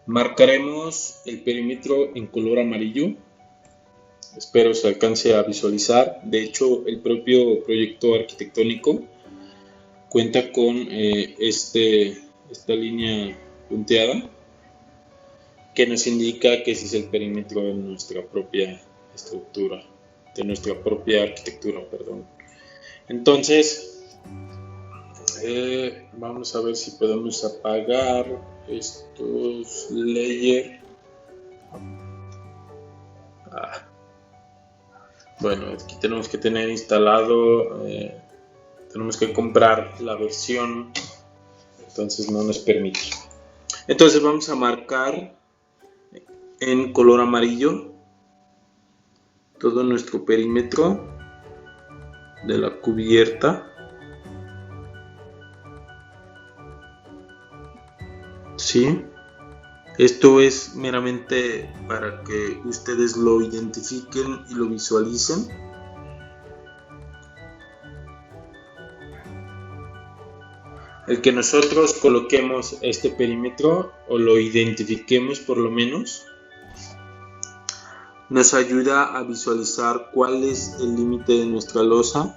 Marcaremos el perímetro en color amarillo. Espero se alcance a visualizar. De hecho, el propio proyecto arquitectónico cuenta con esta línea punteada que nos indica que ese es el perímetro de nuestra propia estructura, de nuestra propia arquitectura, perdón. Entonces, vamos a ver si podemos apagar estos layers. Bueno, aquí tenemos que tener instalado, tenemos que comprar la versión, entonces no nos permite. Entonces vamos a marcar en color amarillo todo nuestro perímetro de la cubierta. ¿Sí? Esto es meramente para que ustedes lo identifiquen y lo visualicen. El que nosotros coloquemos este perímetro o lo identifiquemos por lo menos nos ayuda a visualizar cuál es el límite de nuestra losa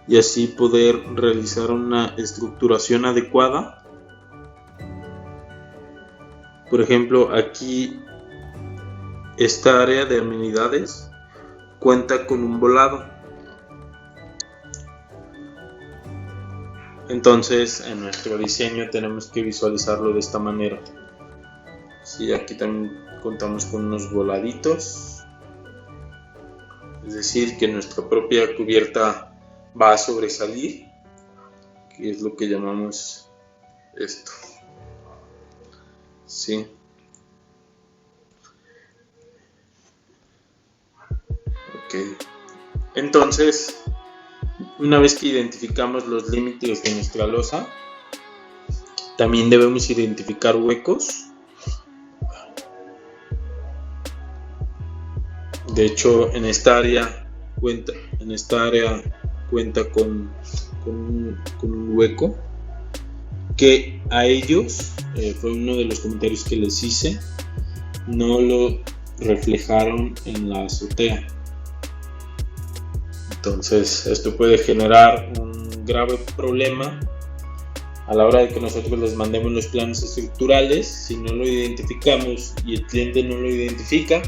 y así poder realizar una estructuración adecuada. Por ejemplo, aquí esta área de amenidades cuenta con un volado. Entonces, en nuestro diseño tenemos que visualizarlo de esta manera. Sí, aquí también contamos con unos voladitos. Es decir, que nuestra propia cubierta va a sobresalir, que es lo que llamamos esto. Sí. Ok. Entonces, una vez que identificamos los límites de nuestra losa, también debemos identificar huecos. De hecho, en esta área cuenta con un hueco que a ellos fue uno de los comentarios que les hice, no lo reflejaron en la azotea. Entonces esto puede generar un grave problema a la hora de que nosotros les mandemos los planos estructurales. Si no lo identificamos y el cliente no lo identifica,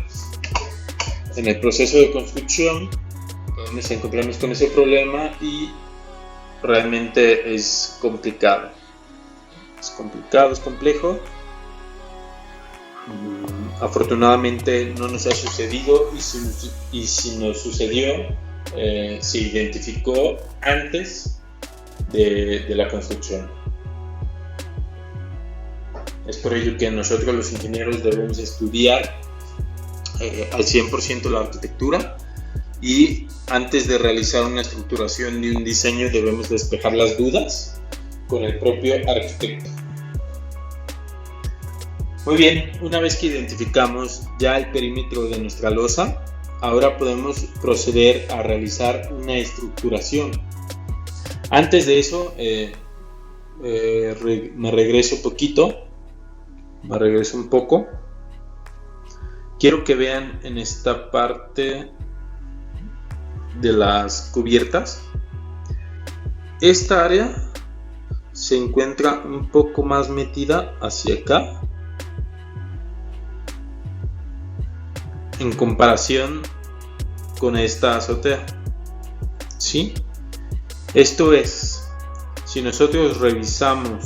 en el proceso de construcción nos encontramos con ese problema y realmente es complicado. Es complejo. Afortunadamente no nos ha sucedido, y si nos sucedió, se identificó antes de la construcción. Es por ello que nosotros los ingenieros debemos estudiar al 100% la arquitectura, y antes de realizar una estructuración de un diseño debemos despejar las dudas con el propio arquitecto. Muy bien, una vez que identificamos ya el perímetro de nuestra losa, ahora podemos proceder a realizar una estructuración. Antes de eso, me regreso un poco. Quiero que vean en esta parte de las cubiertas. Esta área se encuentra un poco más metida hacia acá en comparación con esta azotea. ¿Sí? Esto es, si nosotros revisamos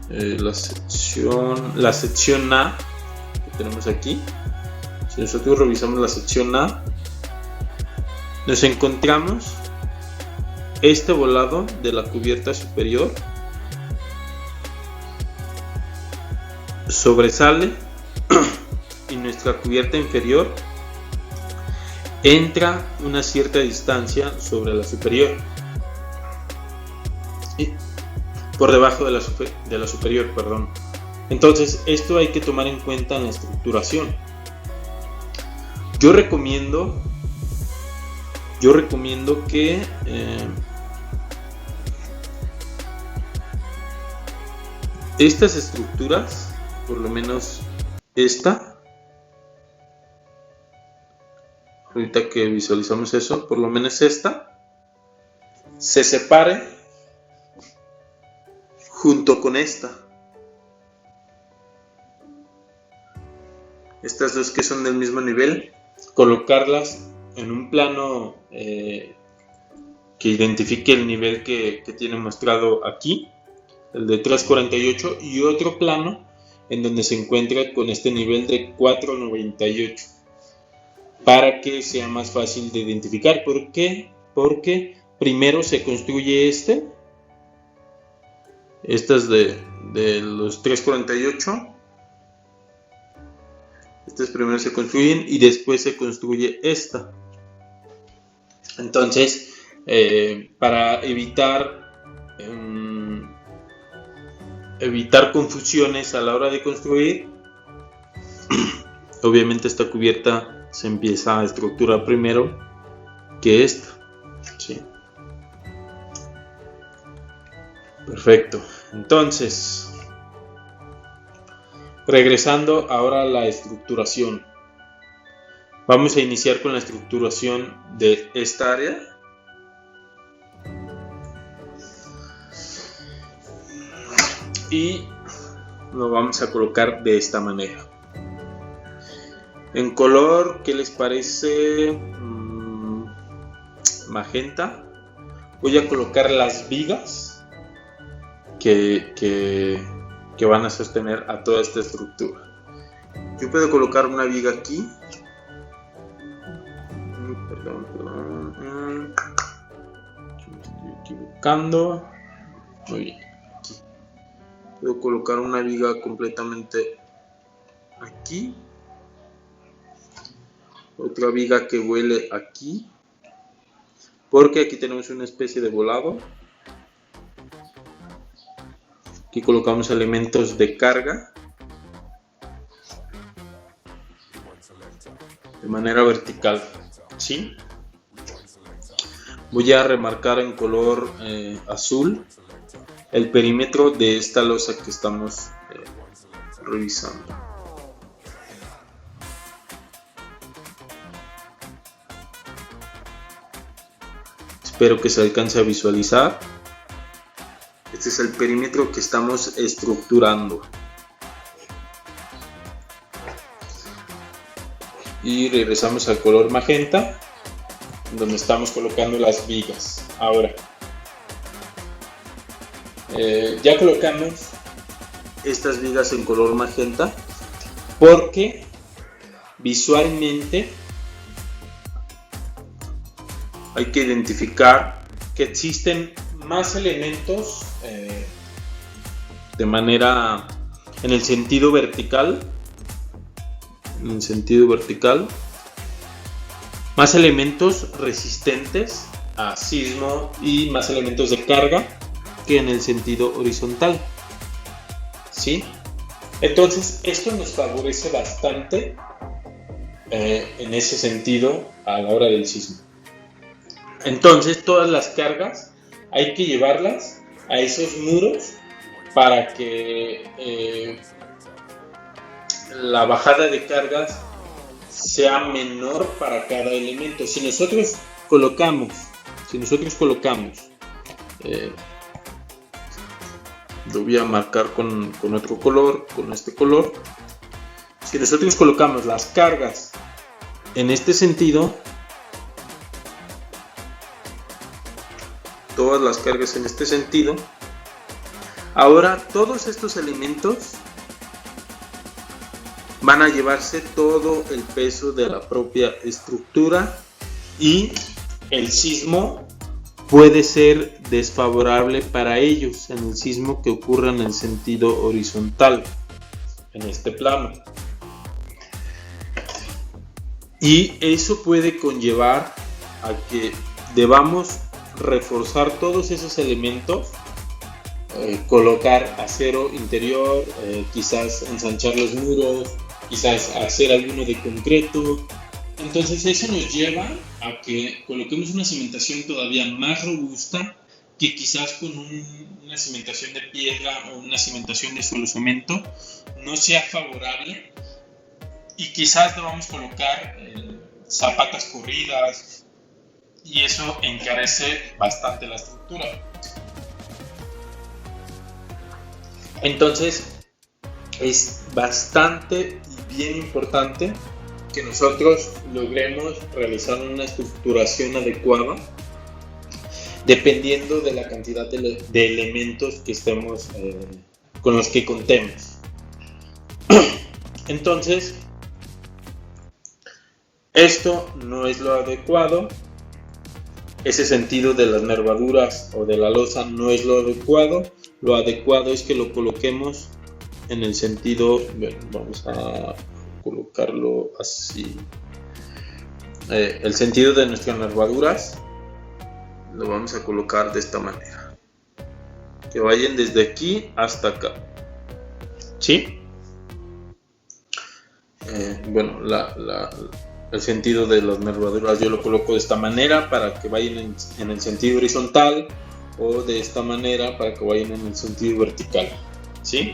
la sección A que tenemos aquí, si nosotros revisamos la sección A, nos encontramos este volado de la cubierta superior sobresale y nuestra cubierta inferior entra una cierta distancia sobre la superior, y por debajo de la superior, perdón. Entonces esto hay que tomar en cuenta en la estructuración. Yo recomiendo que estas estructuras por lo menos esta, ahorita que visualizamos eso, por lo menos esta se separe junto con esta. Estas dos que son del mismo nivel, colocarlas en un plano que identifique el nivel que tiene mostrado aquí, el de 3.48, y otro plano en donde se encuentra con este nivel de 4.98, para que sea más fácil de identificar. ¿Por qué? Porque primero se construye estas de los 3.48. Estas primero se construyen y después se construye esta. Entonces, para evitar confusiones a la hora de construir, obviamente esta cubierta se empieza a estructurar primero que esta. ¿Sí? Perfecto. Entonces, regresando ahora a la estructuración, vamos a iniciar con la estructuración de esta área. Y lo vamos a colocar de esta manera. En color, ¿qué les parece? Magenta. Voy a colocar las vigas que van a sostener a toda esta estructura. Yo puedo colocar una viga aquí. Perdón. Me estoy equivocando. Muy bien. Aquí. Puedo colocar una viga completamente aquí. Otra viga que vuele aquí. Porque aquí tenemos una especie de volado. Aquí colocamos elementos de carga de manera vertical. ¿Sí? Voy a remarcar en color azul el perímetro de esta losa que estamos revisando. Espero que se alcance a visualizar. Este es el perímetro que estamos estructurando. Y regresamos al color magenta, donde estamos colocando las vigas. Ahora, ya colocamos estas vigas en color magenta porque visualmente hay que identificar que existen más elementos de manera en el sentido vertical, más elementos resistentes a sismo y más elementos de carga que en el sentido horizontal. ¿Sí? Entonces esto nos favorece bastante en ese sentido a la hora del sismo. Entonces todas las cargas hay que llevarlas a esos muros para que la bajada de cargas sea menor para cada elemento. Si nosotros colocamos lo voy a marcar con otro color, con este color. Si nosotros colocamos las cargas en este sentido, todas las cargas en este sentido, ahora todos estos elementos van a llevarse todo el peso de la propia estructura y el sismo puede ser desfavorable para ellos en el sismo que ocurra en el sentido horizontal, en este plano. Y eso puede conllevar a que debamos reforzar todos esos elementos, colocar acero interior, quizás ensanchar los muros, quizás hacer alguno de concreto. Entonces eso nos lleva a que coloquemos una cimentación todavía más robusta que quizás con una cimentación de piedra o una cimentación de suelo cemento no sea favorable, y quizás debamos colocar zapatas corridas, y eso encarece bastante la estructura. Entonces es bastante y bien importante que nosotros logremos realizar una estructuración adecuada dependiendo de la cantidad de elementos que estemos con los que contemos. Entonces, esto no es lo adecuado. Ese sentido de las nervaduras o de la losa no es lo adecuado. Lo adecuado es que lo coloquemos en el sentido, bueno, vamos a colocarlo así. El sentido de nuestras nervaduras lo vamos a colocar de esta manera, que vayan desde aquí hasta acá, ¿sí? Bueno, el sentido de las nervaduras yo lo coloco de esta manera para que vayan en el sentido horizontal, o de esta manera para que vayan en el sentido vertical, ¿sí?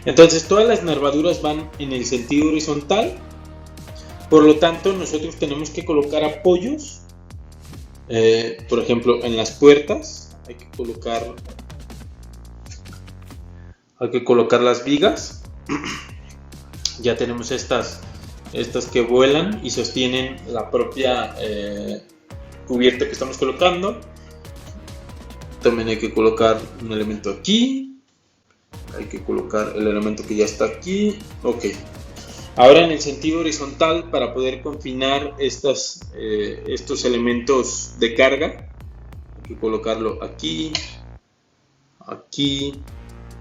Entonces todas las nervaduras van en el sentido horizontal, por lo tanto nosotros tenemos que colocar apoyos. Por ejemplo, en las puertas hay que colocar las vigas. Ya tenemos estas que vuelan y sostienen la propia cubierta que estamos colocando. También hay que colocar un elemento aquí, hay que colocar el elemento que ya está aquí. Ok, ahora en el sentido horizontal, para poder confinar estos elementos de carga, hay que colocarlo aquí, aquí.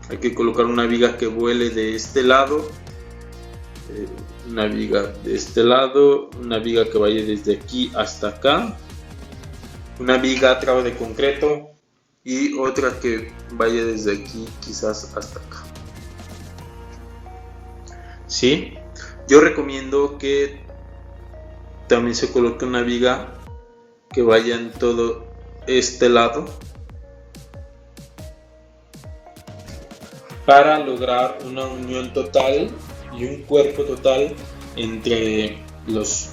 Hay que colocar una viga que vuele de este lado, una viga de este lado, una viga que vaya desde aquí hasta acá, una viga a trave de concreto y otra que vaya desde aquí quizás hasta acá, ¿sí? Yo recomiendo que también se coloque una viga que vaya en todo este lado para lograr una unión total y un cuerpo total entre los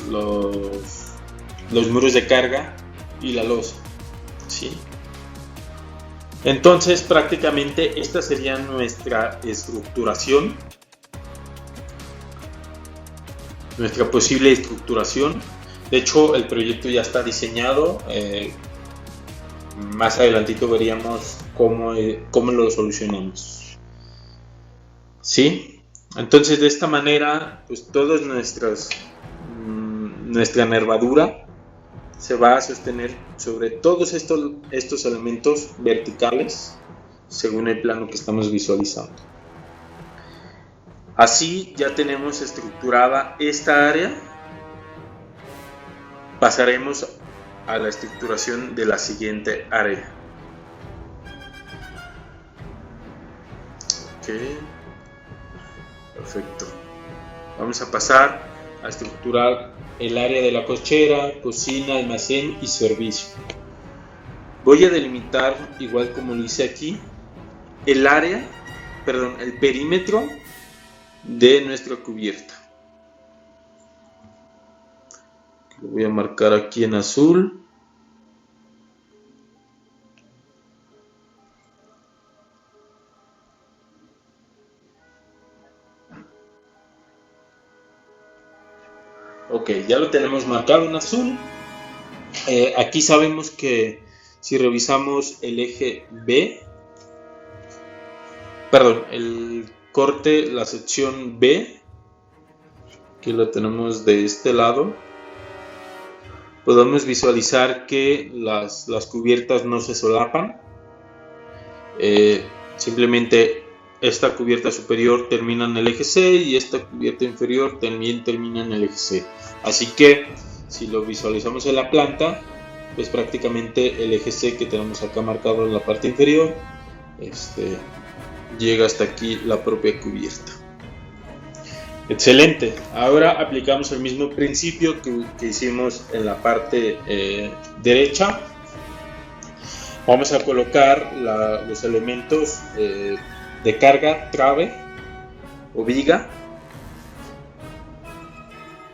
muros de carga y la losa, ¿sí? Entonces prácticamente esta sería nuestra estructuración, nuestra posible estructuración. De hecho el proyecto ya está diseñado, más adelantito veríamos cómo lo solucionamos, ¿sí? Entonces de esta manera pues todas nuestra nervadura se va a sostener sobre todos estos elementos verticales según el plano que estamos visualizando. Así ya tenemos estructurada esta área. Pasaremos a la estructuración de la siguiente área. Ok, perfecto. Vamos a pasar a estructurar el área de la cochera, cocina, almacén y servicio. Voy a delimitar, igual como lo hice aquí, el perímetro de nuestra cubierta. Lo voy a marcar aquí en azul. Ok, ya lo tenemos marcado en azul. Aquí sabemos que si revisamos el eje B, perdón, el corte, la sección B, que lo tenemos de este lado, podemos visualizar que las cubiertas no se solapan. Simplemente esta cubierta superior termina en el eje C y esta cubierta inferior también termina en el eje C. Así que si lo visualizamos en la planta, pues prácticamente el eje C que tenemos acá marcado en la parte inferior, llega hasta aquí la propia cubierta. Excelente. Ahora aplicamos el mismo principio que hicimos en la parte derecha. Vamos a colocar los elementos de carga, trave o viga,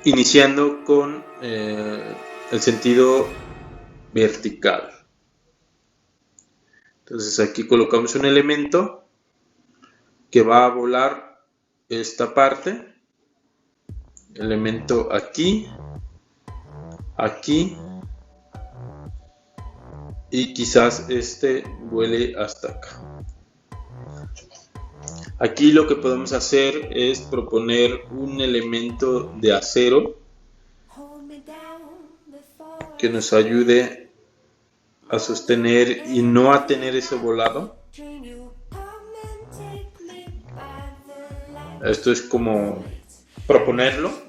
iniciando con el sentido vertical. Entonces aquí colocamos un elemento que va a volar esta parte, elemento aquí, aquí, y quizás este vuele hasta acá. Aquí lo que podemos hacer es proponer un elemento de acero que nos ayude a sostener y no a tener ese volado. Esto es como proponerlo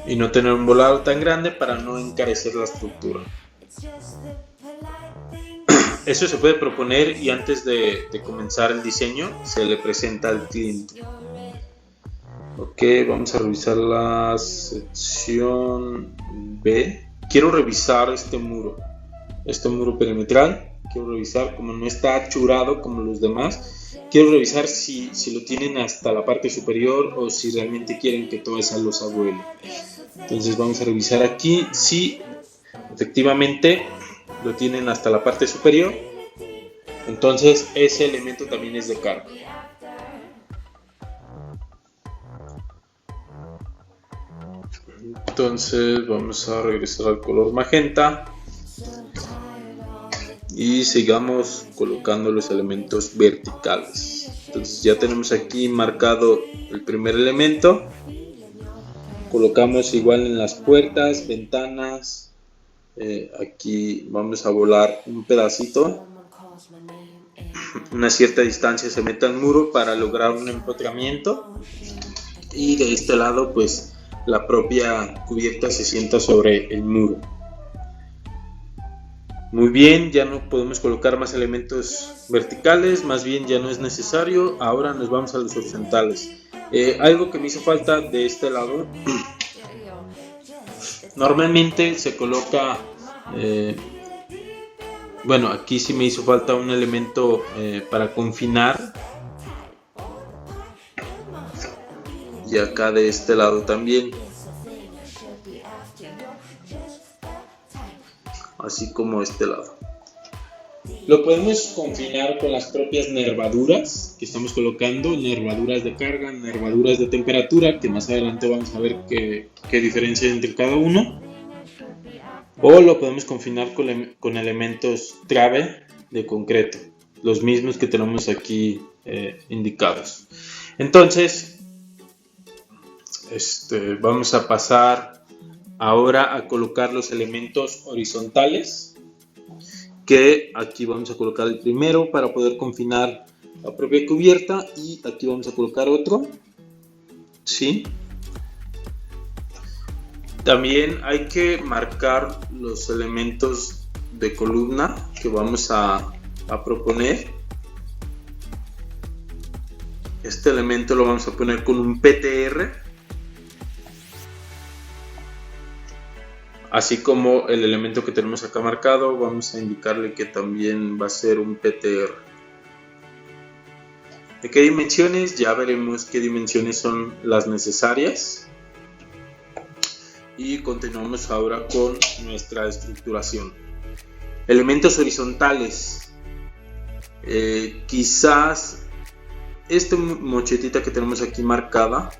y no tener un volado tan grande para no encarecer la estructura. Eso se puede proponer y antes de comenzar el diseño se le presenta al cliente. Ok, vamos a revisar la sección B. Quiero revisar este muro perimetral. Quiero revisar como no está achurado como los demás. Quiero revisar si lo tienen hasta la parte superior o si realmente quieren que toda esa losa vuele. Entonces vamos a revisar aquí si efectivamente lo tienen hasta la parte superior. Entonces ese elemento también es de carga. Entonces vamos a regresar al color magenta y sigamos colocando los elementos verticales. Entonces ya tenemos aquí marcado el primer elemento. Colocamos igual en las puertas, ventanas. Aquí vamos a volar un pedacito. Una cierta distancia se mete al muro para lograr un empotramiento. Y de este lado pues la propia cubierta se sienta sobre el muro. Muy bien, ya no podemos colocar más elementos verticales, más bien ya no es necesario. Ahora nos vamos a los horizontales. Algo que me hizo falta de este lado, normalmente se coloca, bueno, aquí sí me hizo falta un elemento para confinar. Y acá de este lado también, así como este lado. Lo podemos confinar con las propias nervaduras que estamos colocando, nervaduras de carga, nervaduras de temperatura, que más adelante vamos a ver qué diferencia hay entre cada uno. O lo podemos confinar con elementos trave de concreto, los mismos que tenemos aquí indicados. Entonces vamos a pasar ahora a colocar los elementos horizontales, que aquí vamos a colocar el primero para poder confinar la propia cubierta y aquí vamos a colocar otro. ¿Sí? También hay que marcar los elementos de columna que vamos a proponer. Este elemento lo vamos a poner con un PTR. Así como el elemento que tenemos acá marcado, vamos a indicarle que también va a ser un PTR. ¿De qué dimensiones? Ya veremos qué dimensiones son las necesarias. Y continuamos ahora con nuestra estructuración. Elementos horizontales. Quizás esta mochetita que tenemos aquí marcada,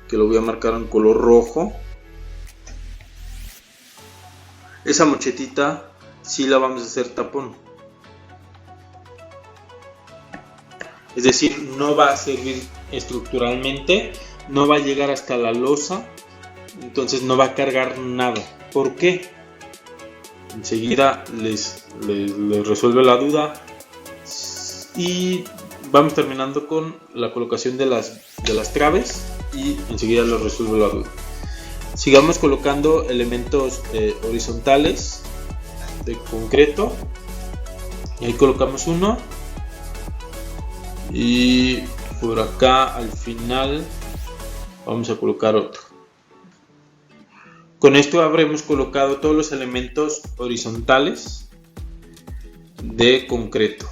que lo voy a marcar en color rojo. Esa mochetita sí la vamos a hacer tapón. Es decir, no va a servir estructuralmente, no va a llegar hasta la losa, entonces no va a cargar nada. ¿Por qué? Enseguida les resuelve la duda y vamos terminando con la colocación de las traves y enseguida les resuelve la duda. Sigamos colocando elementos horizontales de concreto. Y ahí colocamos uno. Y por acá al final vamos a colocar otro. Con esto habremos colocado todos los elementos horizontales de concreto.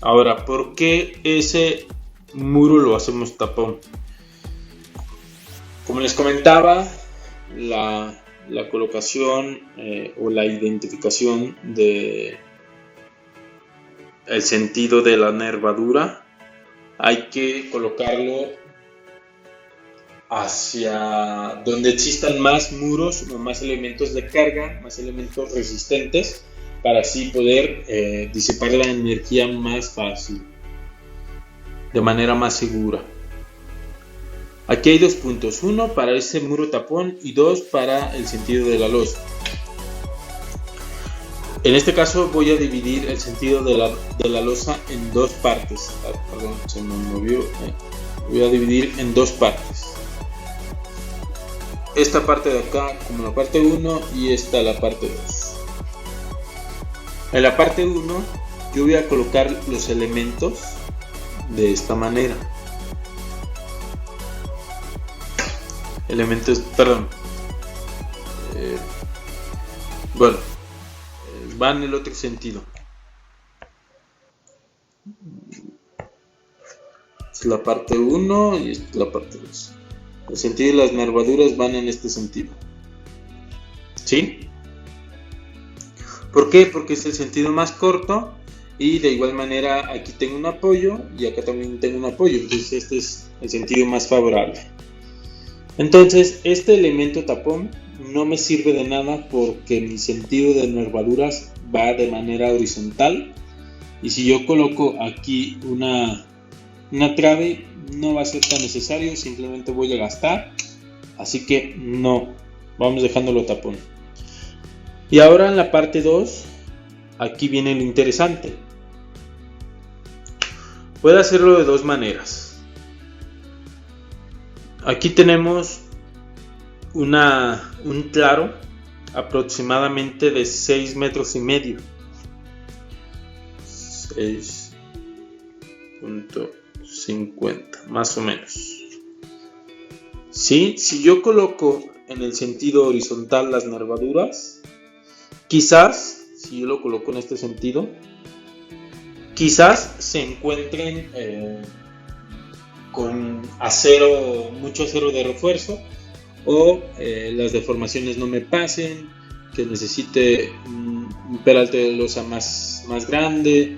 Ahora, ¿por qué ese muro lo hacemos tapón? Como les comentaba, la colocación o la identificación de el sentido de la nervadura hay que colocarlo hacia donde existan más muros o más elementos de carga, más elementos resistentes, para así poder disipar la energía más fácil, de manera más segura. Aquí hay 2 puntos, uno para ese muro tapón y 2 para el sentido de la losa. En este caso voy a dividir el sentido de la losa en 2 partes. Perdón, se me movió. Voy a dividir en 2 partes. Esta parte de acá como la parte 1 y esta la parte 2. En la parte 1 yo voy a colocar los elementos de esta manera. Van en el otro sentido. Es la parte 1 y esta es la parte 2. El sentido de las nervaduras van en este sentido. ¿Sí? ¿Por qué? Porque es el sentido más corto y de igual manera aquí tengo un apoyo y acá también tengo un apoyo. Entonces este es el sentido más favorable. Entonces este elemento tapón no me sirve de nada porque mi sentido de nervaduras va de manera horizontal, y si yo coloco aquí una trave no va a ser tan necesario, simplemente voy a gastar, así que no, vamos dejándolo tapón. Y ahora en la parte 2, aquí viene lo interesante. Puedo hacerlo de 2 maneras. Aquí tenemos un claro aproximadamente de 6,5 metros, 6.50 más o menos. ¿Sí? Si yo coloco en el sentido horizontal las nervaduras, quizás, si yo lo coloco en este sentido, quizás se encuentren con acero, mucho acero de refuerzo, o las deformaciones no me pasen, que necesite un peralte de losa más grande.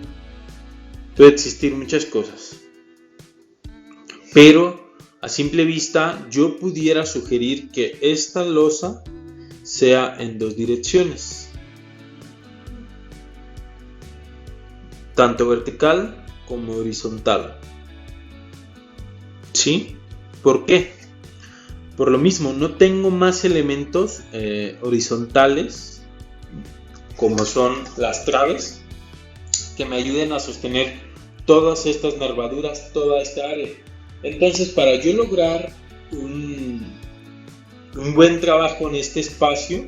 Puede existir muchas cosas, pero a simple vista yo pudiera sugerir que esta losa sea en 2 direcciones, tanto vertical como horizontal. ¿Sí? ¿Por qué? Por lo mismo, no tengo más elementos horizontales como son las traves que me ayuden a sostener todas estas nervaduras, toda esta área. Entonces, para yo lograr un buen trabajo en este espacio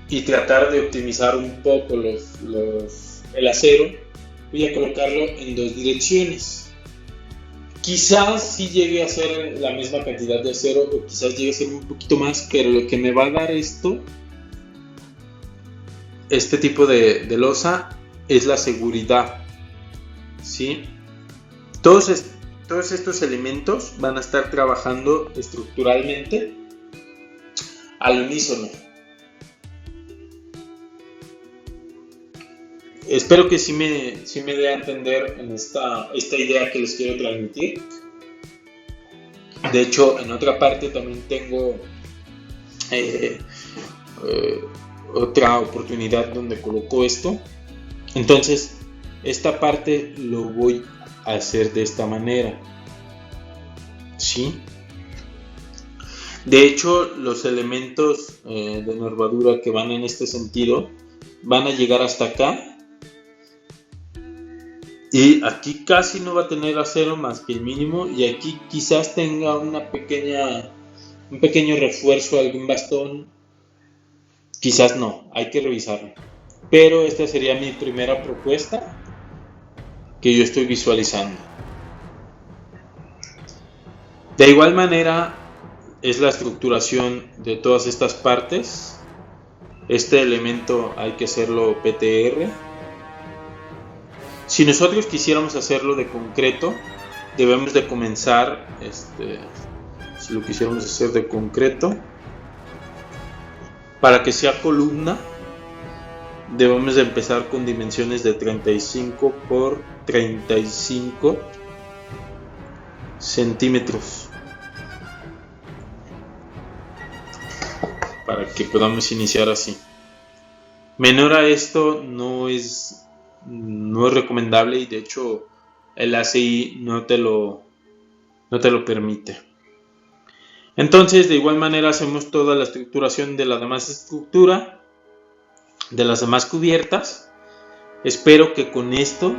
y tratar de optimizar un poco el acero, voy a colocarlo en 2 direcciones. Quizás sí llegue a ser la misma cantidad de acero o quizás llegue a ser un poquito más, pero lo que me va a dar este tipo de losa es la seguridad. ¿Sí? Todos estos elementos van a estar trabajando estructuralmente al unísono. Espero que sí me dé a entender en esta idea que les quiero transmitir. De hecho, en otra parte también tengo otra oportunidad donde coloco esto. Entonces, esta parte lo voy a hacer de esta manera. ¿Sí? De hecho, los elementos de nervadura que van en este sentido van a llegar hasta acá. Y aquí casi no va a tener acero más que el mínimo, y aquí quizás tenga un pequeño refuerzo, algún bastón, quizás no, hay que revisarlo. Pero esta sería mi primera propuesta que yo estoy visualizando. De igual manera, es la estructuración de todas estas partes. Este elemento hay que hacerlo PTR. Si nosotros quisiéramos hacerlo de concreto, debemos de comenzar, si lo quisiéramos hacer de concreto, para que sea columna, debemos de empezar con dimensiones de 35 por 35 centímetros para que podamos iniciar así. Menor a esto no es recomendable, y de hecho el ACI no te lo permite. Entonces, de igual manera hacemos toda la estructuración de la demás estructura, de las demás cubiertas. Espero que con esto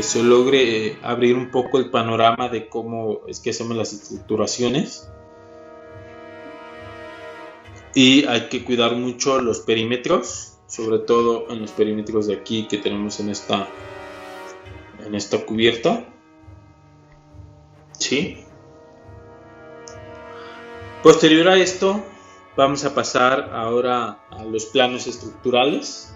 se logre abrir un poco el panorama de cómo es que hacemos las estructuraciones. Y hay que cuidar mucho los perímetros, sobre todo en los perímetros de aquí que tenemos en esta cubierta. ¿Sí? Posterior a esto, vamos a pasar ahora a los planos estructurales.